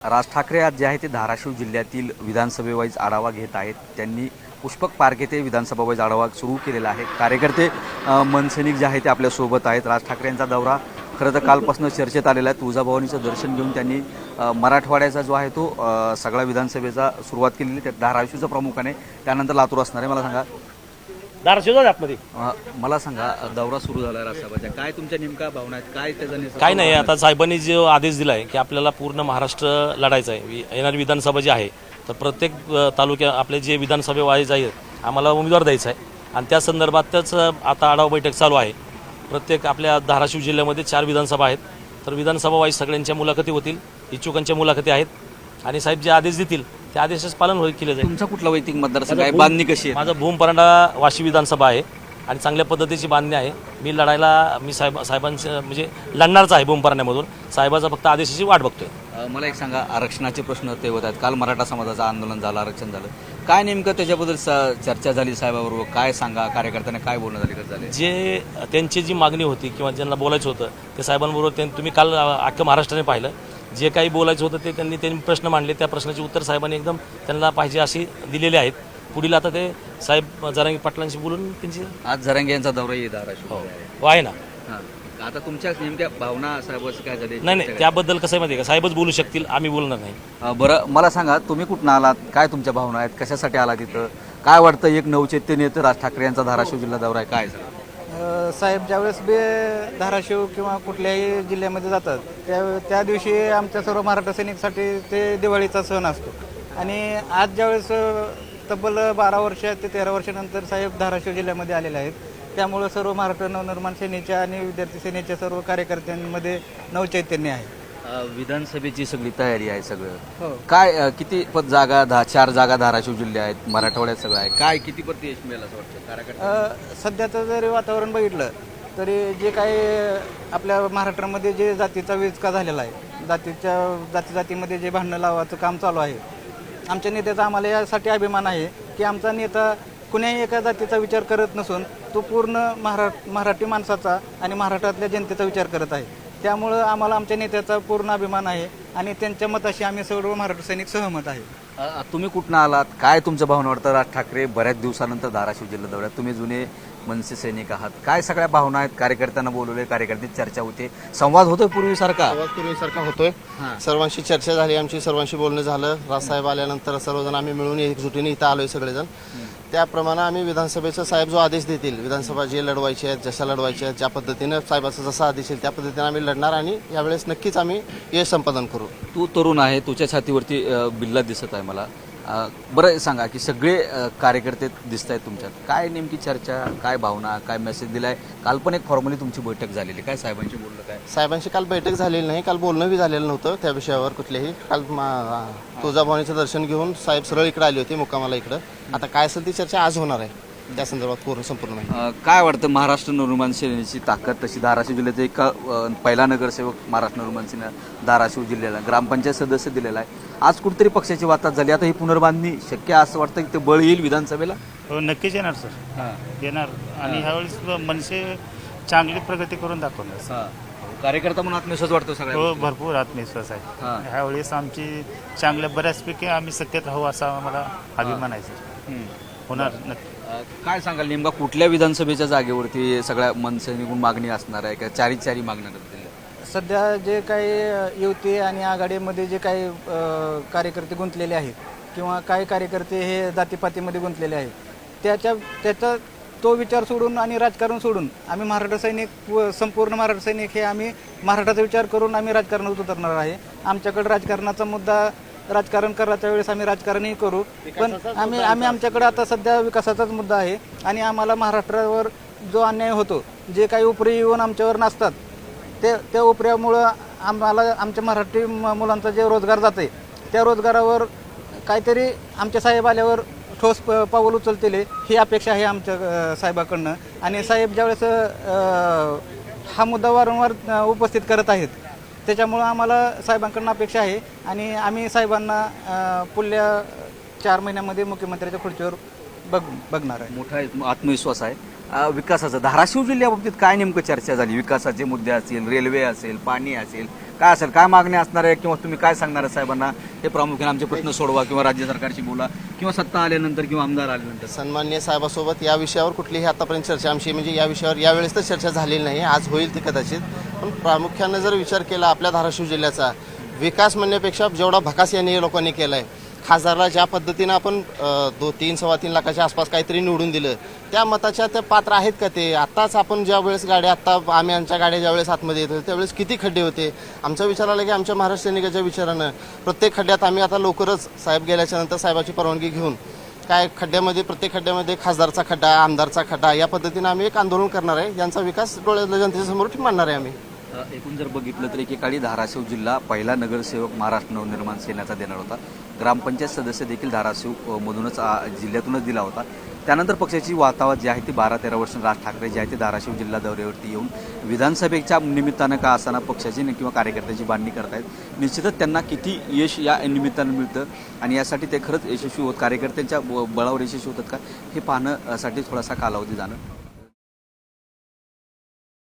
राज ठाकरे आज जे आहे ते धाराशिव जिल्ह्यातील विधानसभेवाईज आढावा घेत आहेत. त्यांनी पुष्पक पार्क येथे विधानसभा वाईज आढावा सुरू केलेला आहे. कार्यकर्ते मनसैनिक जे आहे ते आपल्यासोबत आहेत. राज ठाकरे यांचा दौरा खरं तर कालपासून चर्चेत आलेला आहे. तुळजाभवानीचं दर्शन घेऊन त्यांनी मराठवाड्याचा जो आहे तो सगळा विधानसभेचा सुरुवात केलेली आहे. धाराशिवचा प्रमुखाने त्यानंतर लातूर असणार आहे. मला सांगा धाराशिवचा आतमध्ये मला सांगा दौरा सुरू झाला राजसभाच्या, काय तुमच्या नेमका भावना आहेत, काय त्याचा काय नाही. आता साहेबांनी जो आदेश दिला आहे की आपल्याला पूर्ण महाराष्ट्र लढायचं आहे. येणारी विधानसभा जी आहे तर प्रत्येक तालुक्या आपले जे विधानसभे वाईज आहेत आम्हाला उमेदवार द्यायचा आहे आणि त्या संदर्भातच आता आढावा बैठक चालू आहे. प्रत्येक आपल्या धाराशिव जिल्ह्यामध्ये 4 विधानसभा आहेत. तर विधानसभा वाईज सगळ्यांच्या मुलाखती होतील, इच्छुकांच्या मुलाखती आहेत आणि साहेब जे आदेश देतील त्या आदेशाचं पालन केलं जाईल. तुमचा कुठला वैयक्तिक मतदारसंघ आहे, बांधणी कशी आहे? माझं भूमपरांडा वाशी विधानसभा आहे आणि चांगल्या पद्धतीची बांधणी आहे. मी लढायला साहेबांचं म्हणजे लढणारच आहे भूमपरांड्यामधून. साहेबाचा फक्त आदेशाची वाट बघतोय. मला एक सांगा, आरक्षणाचे प्रश्न ते होत आहेत. काल मराठा समाजाचं आंदोलन झालं, आरक्षण झालं, काय नेमकं त्याच्याबद्दल चर्चा झाली साहेबाबरोबर? काय सांगा, कार्यकर्त्यांना काय बोलणं झाले? जे त्यांची जी मागणी होती किंवा ज्यांना बोलायचं होतं ते साहेबांबरोबर तुम्ही काल अख्खं महाराष्ट्राने पाहिलं. जे काही बोलायचं होतं ते त्यांनी प्रश्न मांडले. त्या प्रश्नाची उत्तर साहेबांनी एकदम त्यांना पाहिजे अशी दिलेली आहेत. पुढील आता ते साहेब जरांगे पाटलांशी बोलून त्यांची आज जरांगे यांचा दौरा येईल धाराशिव आहे ना. आता तुमच्या नेमक्या भावना साहेबांचं काय झाले? नाही त्याबद्दल कसं आहे माहिती आहे का, साहेबच बोलू शकतील, आम्ही बोलणार नाही. बरं, मला सांगा तुम्ही कुठून आलात, काय तुमच्या भावना आहेत, कशासाठी आला तिथं, काय वाटतं? एक नवचैत्य नेते राज ठाकरे यांचा धाराशिव जिल्हा दौरा आहे, काय साहेब ज्यावेळेस बी धाराशिव किंवा कुठल्याही जिल्ह्यामध्ये जातात त्या दिवशी आमच्या सर्व मराठा सैनिकसाठी ते दिवाळीचा सण असतो. आणि आज ज्यावेळेस तब्बल 12 वर्ष ते 13 वर्षानंतर साहेब धाराशिव जिल्ह्यामध्ये आलेले आहेत. त्यामुळं सर्व महाराष्ट्र नवनिर्माण सेनेच्या आणि विद्यार्थी सेनेच्या सर्व कार्यकर्त्यांमध्ये नवचैतन्य आहे. विधानसभेची सगळी तयारी आहे सगळं. हो. काय किती पद जागा 4 जागा धाराशिव जिल्हे आहेत, मराठवाड्यात सगळं आहे, काय किती पद यश मिळेल असं वाटतं कार्यकर्ते? सध्याचं जरी वातावरण बघितलं तरी जे काही आपल्या महाराष्ट्रामध्ये जे जातीचा विचका झालेला आहे, जातीमध्ये जे भांडणं लावायचं काम चालू आहे, आमच्या नेत्याचा आम्हाला यासाठी अभिमान आहे की आमचा नेता कुण्याही एका जातीचा विचार करत नसून तो पूर्ण मराठी माणसाचा आणि महाराष्ट्रातल्या जनतेचा विचार करत आहे. त्यामुळं आम्हाला आमच्या नेत्याचा पूर्ण अभिमान आहे आणि त्यांच्या मताशी आम्ही सर्व मराठा सैनिक सहमत आहे. तुम्ही कुठनं आलात, काय तुमच्या भावना वाटतं? राज ठाकरे बऱ्याच दिवसानंतर धाराशिव जिल्हा दौऱ्यात, तुम्ही जुने मनसे सैनिक आहात, काय सगळ्या भावना आहेत? कार्यकर्त्यांना बोलवले, कार्यकर्त्यांची चर्चा होते, संवाद होतोय पूर्वीसारखा होतोय. सर्वांशी चर्चा झाली आमची, सर्वांशी बोलणं झालं. राजसाहेब आल्यानंतर सर्वजण आम्ही मिळून एकजुटीने इथं आलोय सगळेजण. त्याप्रमाणे आम्ही विधानसभेचा साहेब जो आदेश देतील, विधानसभा जे लढवायचे आहेत, जशा लढवायच्या आहेत, ज्या पद्धतीनं साहेबाचा जसा आदेश येईल त्या पद्धतीने आम्ही लढणार आणि यावेळेस नक्कीच आम्ही यश संपादन करू. तू तरुण आहे, तुझ्या छातीवरती बिल्ला दिसत आहे मला. बरं सांगा की सगळे कार्यकर्ते दिसत आहेत तुमच्यात, काय नेमकी चर्चा, काय भावना, काय मेसेज दिलाय? काल पण एक फॉर्मली तुमची बैठक झालेली, काय साहेबांशी बोललं? काय साहेबांशी काल बैठक झालेली नाही, काल बोलणं बी झालेलं नव्हतं त्या विषयावर कुठल्याही. काल तुळजाभवानीचं दर्शन घेऊन साहेब सरळ इकडे आली होती मुक्कामाला इकडं. आता काय असेल ती चर्चा आज होणार आहे, त्या संदर्भात संपूर्ण माहिती. काय वाटतं महाराष्ट्र नवनिर्माण सेनेची ताकद तशी? धाराशिव जिल्ह्याचा एक पहिला नगरसेवक महाराष्ट्र नवनिर्माण सेना धाराशिव जिल्ह्याला ग्रामपंचायत सदस्य दिलेला आहे. आज कुठेतरी पक्षाची वाताहत झाली, आता ही पुनर्बांधणी शक्य असं वाटतं की ते बळ येईल विधानसभेला? हो, नक्कीच येणार सर, येणार. आणि ह्यावेळेस मनसे चांगली प्रगती करून दाखवणार. कार्यकर्ता म्हणून आत्मविश्वास वाटतो सगळ्या? हो, भरपूर आत्मविश्वास आहे. ह्यावेळेस आमची चांगल्या बऱ्याचपैकी आम्ही सत्तेत राहू असा आम्हाला अभिमान आहे सर. होणार नक्की. काय सांगाल नेमका कुठल्या विधानसभेच्या जागेवरती सगळ्या मनसेनिकून मागणी असणार आहे का चारी मागण्या करतील? सध्या जे काही युती आणि आघाडीमध्ये जे काही कार्यकर्ते गुंतलेले आहेत किंवा काही कार्यकर्ते हे जातीपातीमध्ये गुंतलेले आहेत, त्याचा तो विचार सोडून आणि राजकारण सोडून आम्ही मराठा सैनिक संपूर्ण मराठा सैनिक हे आम्ही महाराष्ट्राचा विचार करून आम्ही राजकारणात उतरणार आहे. आमच्याकडे राजकारणाचा मुद्दा, राजकारण करायच्या वेळेस आम्ही राजकारणही करू, पण आम्ही आमच्याकडे आता सध्या विकासाचाच मुद्दा आहे. आणि आम्हाला महाराष्ट्रावर जो अन्याय होतो, जे काही उपरी येऊन आमच्यावर नाचतात, त्या उपऱ्यामुळं आम्हाला आमच्या मराठी मुलांचा जे रोजगार जाते त्या रोजगारावर काहीतरी आमच्या साहेब आल्यावर ठोस पाऊल उचलतील ही अपेक्षा आहे आमच्या साहेबाकडनं. आणि साहेब ज्यावेळेस हा मुद्दा वारंवार उपस्थित करत आहेत त्याच्यामुळं आम्हाला साहेबांकडनं अपेक्षा आहे आणि आम्ही साहेबांना पुढल्या 4 महिन्यामध्ये मुख्यमंत्र्याच्या खुर्चीवर बघणार आहे. मोठा आत्मविश्वास आहे. विकासाचं धाराशिव जिल्ह्याबाबतीत काय नेमकं चर्चा झाली? विकासाचे मुद्दे असतील, रेल्वे असेल, पाणी असेल, काय असेल, काय मागण्या असणार आहे किंवा तुम्ही काय सांगणार आहे साहेबांना? हे प्रामुख्याने आमचे प्रश्न सोडवा किंवा राज्य सरकारशी बोला किंवा सत्ता आल्यानंतर किंवा आमदार आल्यानंतर. सन्माननीय साहेबासोबत या विषयावर कुठलीही आतापर्यंत चर्चा आमची म्हणजे या विषयावर यावेळेस तर चर्चा झालेली नाही. आज होईल ती कदाचित. पण प्रामुख्यानं जर विचार केला आपल्या धाराशिव जिल्ह्याचा विकास म्हणण्यापेक्षा जेवढा भकास यांनी लोकांनी केला आहे, खासदारला ज्या पद्धतीनं आपण 3-3.25 लाखाच्या आसपास काहीतरी निवडून दिलं, त्या मताच्या त्या पात्र आहेत का ते? आत्ताच आपण ज्या वेळेस गाड्या आम्ही आमच्या गाड्या ज्यावेळेस आतमध्ये येतो त्यावेळेस किती खड्डे होते. आमचा विचार आला की आमच्या महाराष्ट्र सैनिकाच्या विचारानं प्रत्येक खड्ड्यात आम्ही आता लवकरच साहेब गेल्याच्या नंतर साहेबाची परवानगी घेऊन काय खड्ड्यामध्ये प्रत्येक खड्ड्यामध्ये खासदारचा खड्डा, आमदारचा खड्डा या पद्धतीनं आम्ही एक आंदोलन करणार आहे. यांचा विकास डोळ्यातल्या जनतेच्या समोर मांडणार आहे आम्ही. एकूण जर बघितलं तर एकेकाळी धाराशिव जिल्हा पहिला नगरसेवक महाराष्ट्र नवनिर्माण सेनेचा देणार होता. ग्रामपंचायत सदस्य देखील धाराशिव मधूनच जिल्ह्यातूनच दिला होता. त्यानंतर पक्षाची वातावत जी आहे ती 12-13 वर्ष राज ठाकरे जे आहे ते धाराशिव जिल्हा दौऱ्यावरती येऊन विधानसभेच्या निमित्तानं का असताना पक्षाची किंवा कार्यकर्त्याची बांधणी करतायत. निश्चितच त्यांना किती यश या निमित्तानं मिळतं आणि यासाठी ते खरंच यशस्वी होत कार्यकर्त्यांच्या बळावर यशस्वी होतात का हे पाहण्यासाठी थोडासा कालावधी जाणं